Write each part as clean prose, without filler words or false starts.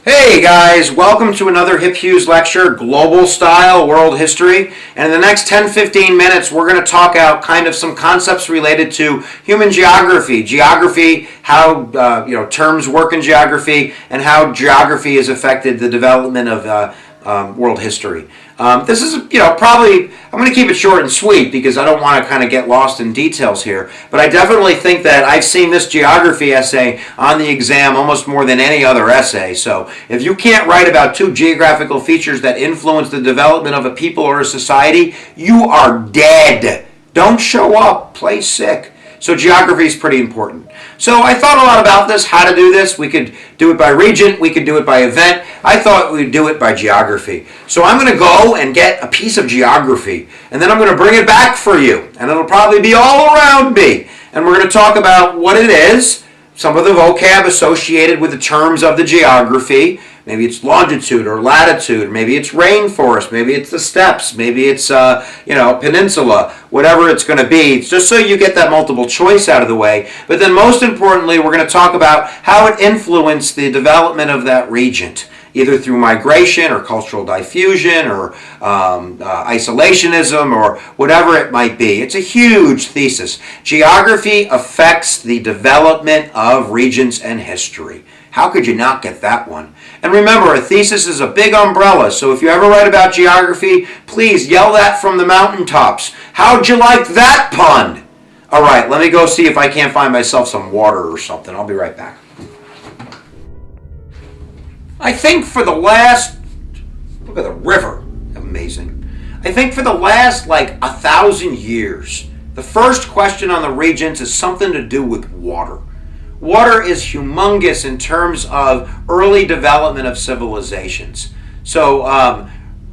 Hey guys, welcome to another Hughes lecture, Global Style World History. And in the next 10-15 minutes, we're going to talk out kind of some concepts related to human geography. Geography, how terms work in geography, and how geography has affected the development of world history. This is, probably, I'm going to keep it short and sweet because I don't want to kind of get lost in details here. But I definitely think that I've seen this geography essay on the exam almost more than any other essay. So if you can't write about two geographical features that influence the development of a people or a society, you are dead. Don't show up. Play sick. So geography is pretty important. So I thought a lot about this, how to do this. We could do it by region, we could do it by event. I thought we'd do it by geography. So I'm going to go and get a piece of geography, and then I'm going to bring it back for you. And it'll probably be all around me. And we're going to talk about what it is, some of the vocab associated with the terms of the geography. Maybe it's longitude or latitude. Maybe it's rainforest. Maybe it's the steppes. Maybe it's peninsula. Whatever it's going to be. It's just so you get that multiple choice out of the way. But then most importantly, we're going to talk about how it influenced the development of that region, either through migration or cultural diffusion or isolationism or whatever it might be. It's a huge thesis. Geography affects the development of regions and history. How could you not get that one? And remember, a thesis is a big umbrella, so if you ever write about geography, please yell that from the mountaintops. How'd you like that pun? All right, let me go see if I can't find myself some water or something. I'll be right back. I think for the last, look at the river, amazing. I think for the last 1,000 years, the first question on the regions is something to do with water. Water is humongous in terms of early development of civilizations. So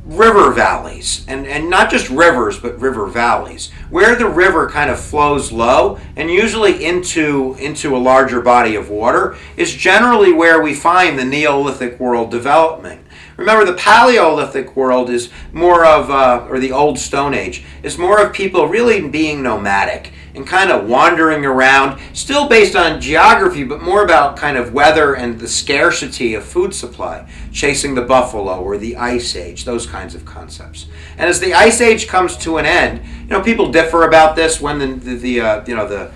river valleys, and not just rivers, but river valleys, where the river kind of flows low and usually into a larger body of water, is generally where we find the Neolithic world development. Remember, the Paleolithic world is more of, or the Old Stone Age, is more of people really being nomadic and kind of wandering around, still based on geography, but more about kind of weather and the scarcity of food supply, chasing the buffalo or the Ice Age, those kinds of concepts. And as the Ice Age comes to an end, people differ about this when the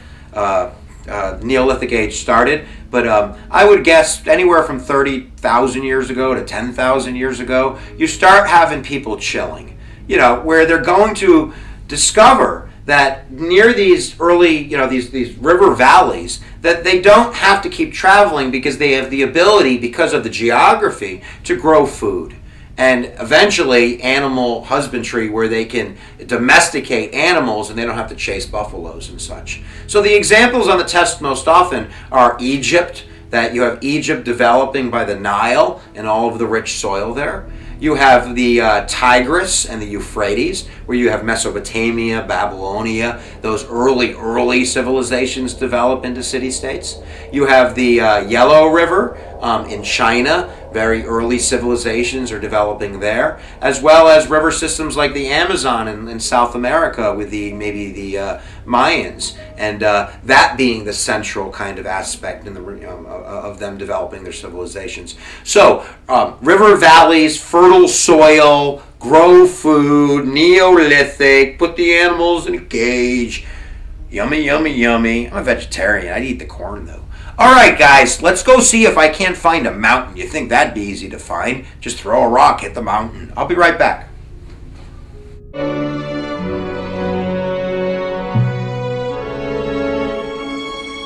Neolithic Age started, but I would guess anywhere from 30,000 years ago to 10,000 years ago, you start having people chilling, where they're going to discover that near these early, these river valleys, that they don't have to keep traveling because they have the ability, because of the geography, to grow food. And eventually animal husbandry, where they can domesticate animals and they don't have to chase buffaloes and such. So the examples on the test most often are Egypt, that you have Egypt developing by the Nile and all of the rich soil there. You have the Tigris and the Euphrates, where you have Mesopotamia, Babylonia, those early civilizations develop into city-states. You have the Yellow River in China, very early civilizations are developing there, as well as river systems like the Amazon in South America with maybe the Mayans, and that being the central kind of aspect in of them developing their civilizations. So river valleys, fertile soil, grow food, Neolithic, put the animals in a cage, yummy, yummy, yummy. I'm a vegetarian. I'd eat the corn though. All right, guys, let's go see if I can't find a mountain. You think that'd be easy to find? Just throw a rock, hit the mountain. I'll be right back.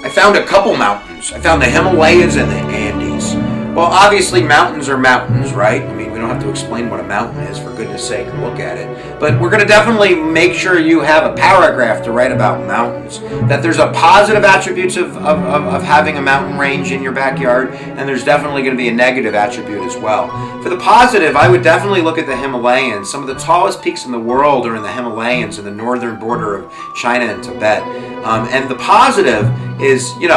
I found a couple mountains. I found the Himalayas and the Andes. Well, obviously mountains are mountains, right? I mean, we don't have to explain what a mountain is, for goodness sake, look at it. But we're going to definitely make sure you have a paragraph to write about mountains. That there's a positive attributes of having a mountain range in your backyard, and there's definitely going to be a negative attribute as well. For the positive, I would definitely look at the Himalayas. Some of the tallest peaks in the world are in the Himalayas, in the northern border of China and Tibet. And the positive is, you're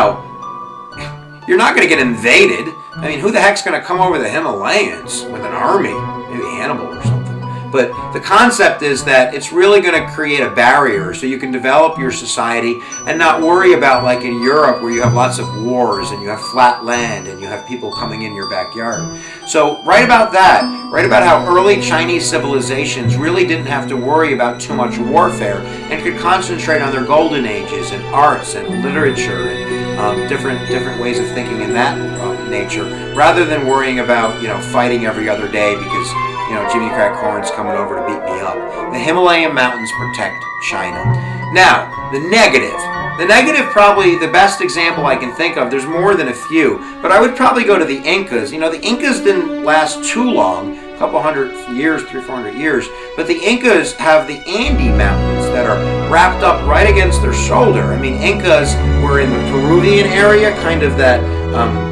not going to get invaded. I mean, who the heck's going to come over the Himalayas with an army? Maybe Hannibal or something. But the concept is that it's really going to create a barrier so you can develop your society and not worry about, like in Europe, where you have lots of wars and you have flat land and you have people coming in your backyard. So write about that. Write about how early Chinese civilizations really didn't have to worry about too much warfare and could concentrate on their golden ages and arts and literature and different ways of thinking in that nature, rather than worrying about fighting every other day because Jimmy Crack Corn's coming over to beat me up. The Himalayan mountains protect China. Now, the negative. The negative, probably the best example I can think of, there's more than a few, but I would probably go to the Incas. The Incas didn't last too long, a couple hundred years, 300-400 years, but the Incas have the Andes Mountains that are wrapped up right against their shoulder. Incas were in the Peruvian area, kind of that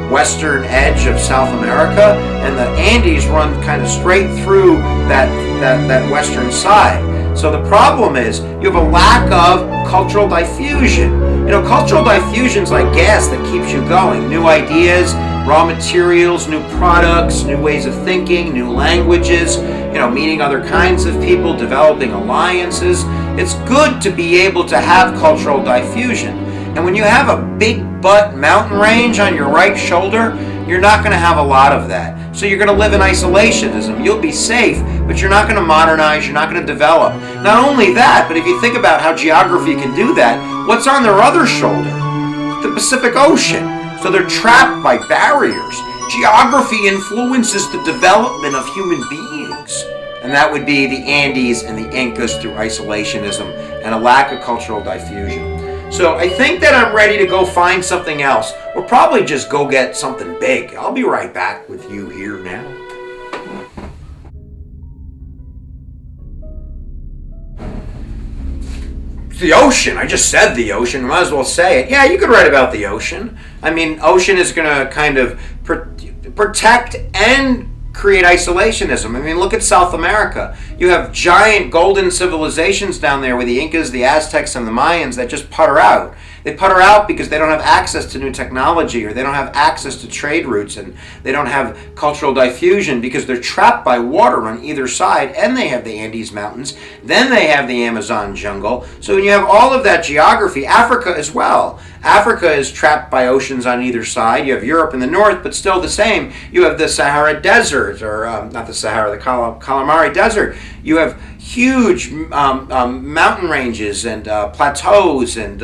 western edge of South America, and the Andes run kind of straight through that western side. So the problem is you have a lack of cultural diffusion. Cultural diffusion is like gas that keeps you going. New ideas, raw materials, new products, new ways of thinking, new languages, meeting other kinds of people, developing alliances. It's good to be able to have cultural diffusion. And when you have a big butt mountain range on your right shoulder, you're not going to have a lot of that. So you're going to live in isolationism. You'll be safe, but you're not going to modernize, you're not going to develop. Not only that, but if you think about how geography can do that, what's on their other shoulder? The Pacific Ocean. So they're trapped by barriers. Geography influences the development of human beings. And that would be the Andes and the Incas through isolationism and a lack of cultural diffusion. So I think that I'm ready to go find something else. We'll probably just go get something big. I'll be right back with you here now. The ocean. I just said the ocean. Might as well say it. Yeah, you could write about the ocean. Ocean is going to kind of protect and create isolationism. Look at South America. You have giant golden civilizations down there with the Incas, the Aztecs, and the Mayans that just putter out. They putter out because they don't have access to new technology, or they don't have access to trade routes, and they don't have cultural diffusion because they're trapped by water on either side, and they have the Andes Mountains, then they have the Amazon jungle. So when you have all of that geography, Africa as well. Africa is trapped by oceans on either side. You have Europe in the north, but still the same. You have the Sahara Desert, or not the Sahara, the Kalahari Desert. You have huge mountain ranges and plateaus, and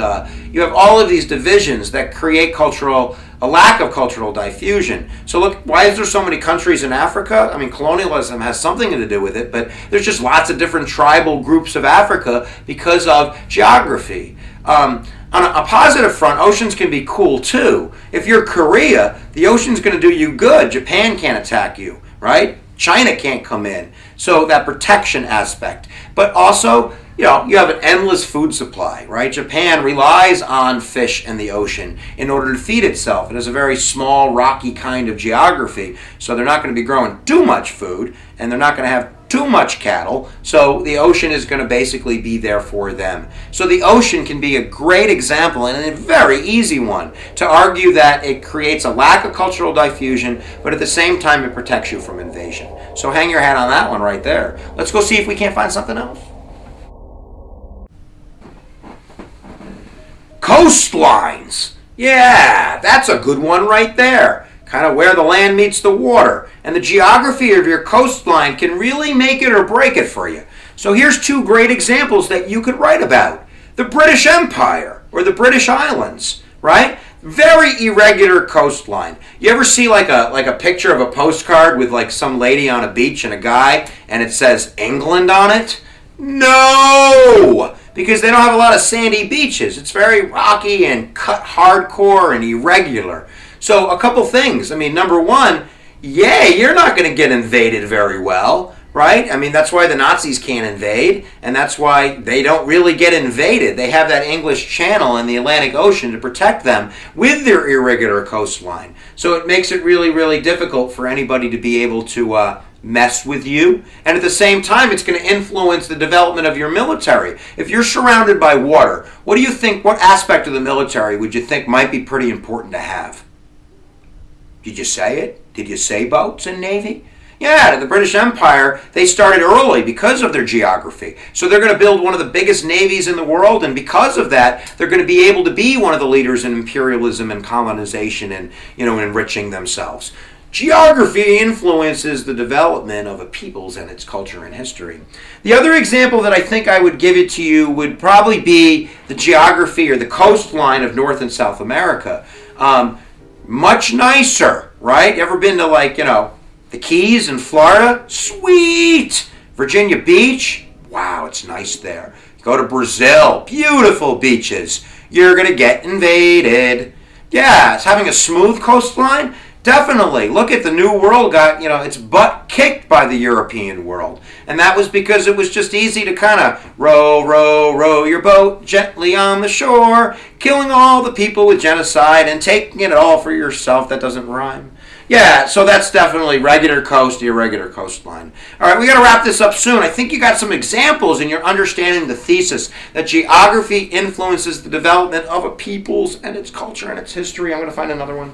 you have all of these divisions that create a lack of cultural diffusion. So look, why is there so many countries in Africa? Colonialism has something to do with it, but there's just lots of different tribal groups of Africa because of geography. On a positive front, oceans can be cool too. If you're Korea, the ocean's going to do you good. Japan can't attack you, right? China can't come in. So that protection aspect. But also, you have an endless food supply, right? Japan relies on fish and the ocean in order to feed itself. It has a very small, rocky kind of geography, so they're not going to be growing too much food, and they're not going to have too much cattle, so the ocean is going to basically be there for them. So the ocean can be a great example, and a very easy one, to argue that it creates a lack of cultural diffusion, but at the same time it protects you from invasion. So hang your hat on that one right there. Let's go see if we can't find something else. Coastlines. Yeah, that's a good one right there. Kind of where the land meets the water. And the geography of your coastline can really make it or break it for you. So here's two great examples that you could write about. The British Empire, or the British Islands, right? Very irregular coastline. You ever see like a picture of a postcard with like some lady on a beach and a guy, and it says England on it? No! Because they don't have a lot of sandy beaches. It's very rocky and cut hardcore and irregular. So a couple things. Number one, you're not going to get invaded very well, right? That's why the Nazis can't invade, and that's why they don't really get invaded. They have that English Channel in the Atlantic Ocean to protect them with their irregular coastline. So it makes it really, really difficult for anybody to be able to mess with you. And at the same time, it's going to influence the development of your military. If you're surrounded by water, what aspect of the military would you think might be pretty important to have? Did you say it? Did you say boats and Navy? Yeah, the British Empire, they started early because of their geography. So they're going to build one of the biggest navies in the world, and because of that, they're going to be able to be one of the leaders in imperialism and colonization and, enriching themselves. Geography influences the development of a people's and its culture and history. The other example that I think I would give it to you would probably be the geography or the coastline of North and South America. Much nicer, right? Ever been to the Keys in Florida? Sweet! Virginia Beach? Wow, it's nice there. Go to Brazil, beautiful beaches. You're going to get invaded. Yeah, it's having a smooth coastline. Definitely. Look at the New World got, its butt kicked by the European world. And that was because it was just easy to kind of row your boat gently on the shore, killing all the people with genocide and taking it all for yourself. That doesn't rhyme. Yeah, so that's definitely regular coast, irregular coastline. All right, we got to wrap this up soon. I think you got some examples in your understanding the thesis that geography influences the development of a people's and its culture and its history. I'm going to find another one.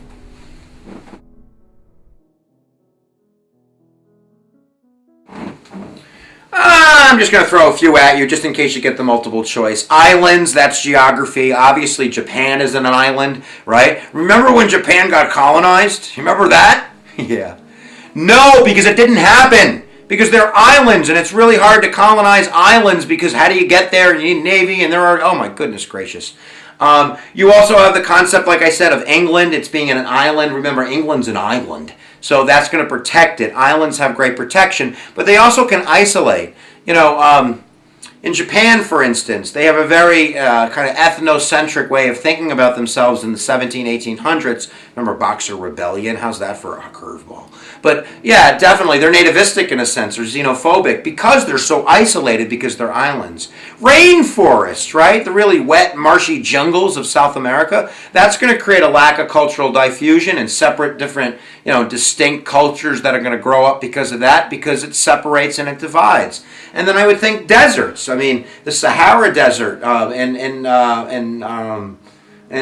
I'm just going to throw a few at you just in case you get the multiple choice. Islands, that's geography. Obviously, Japan is an island, right? Remember when Japan got colonized? You remember that? Yeah. No, because it didn't happen. Because they're islands, and it's really hard to colonize islands because how do you get there? You need a navy, and oh my goodness gracious. You also have the concept, like I said, of England. It's being an island. Remember, England's an island. So that's going to protect it. Islands have great protection, but they also can isolate. In Japan, for instance, they have a very kind of ethnocentric way of thinking about themselves in the 1800s. Remember Boxer Rebellion? How's that for a curveball? But yeah, definitely, they're nativistic in a sense, or xenophobic, because they're so isolated because they're islands. Rainforests, right? The really wet, marshy jungles of South America, that's going to create a lack of cultural diffusion and separate, different, distinct cultures that are going to grow up because of that, because it separates and it divides. And then I would think deserts. I mean, the Sahara Desert in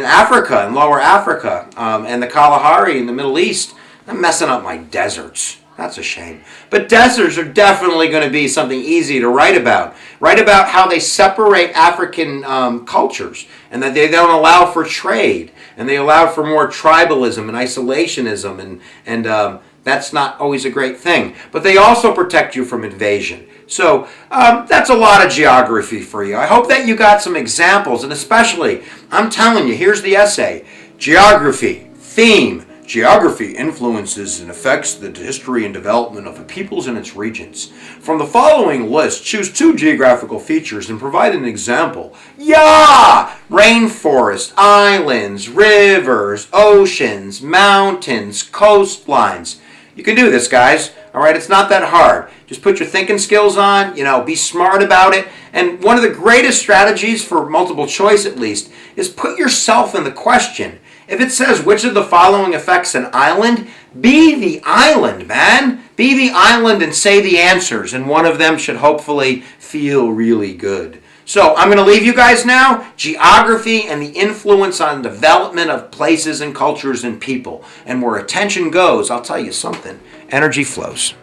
Africa, in lower Africa, and the Kalahari in the Middle East. I'm messing up my deserts. That's a shame. But deserts are definitely going to be something easy to write about. Write about how they separate African cultures and that they don't allow for trade and they allow for more tribalism and isolationism and that's not always a great thing. But they also protect you from invasion. So that's a lot of geography for you. I hope that you got some examples, and especially, I'm telling you, here's the essay. Geography, theme. Geography influences and affects the history and development of the peoples and its regions. From the following list, choose 2 geographical features and provide an example. Yeah! Rainforest, islands, rivers, oceans, mountains, coastlines. You can do this, guys. All right, it's not that hard. Just put your thinking skills on, be smart about it. And one of the greatest strategies for multiple choice, at least, is put yourself in the question. If it says which of the following affects an island, be the island, man. Be the island and say the answers, and one of them should hopefully feel really good. So I'm going to leave you guys now. Geography and the influence on development of places and cultures and people. And where attention goes, I'll tell you something, energy flows.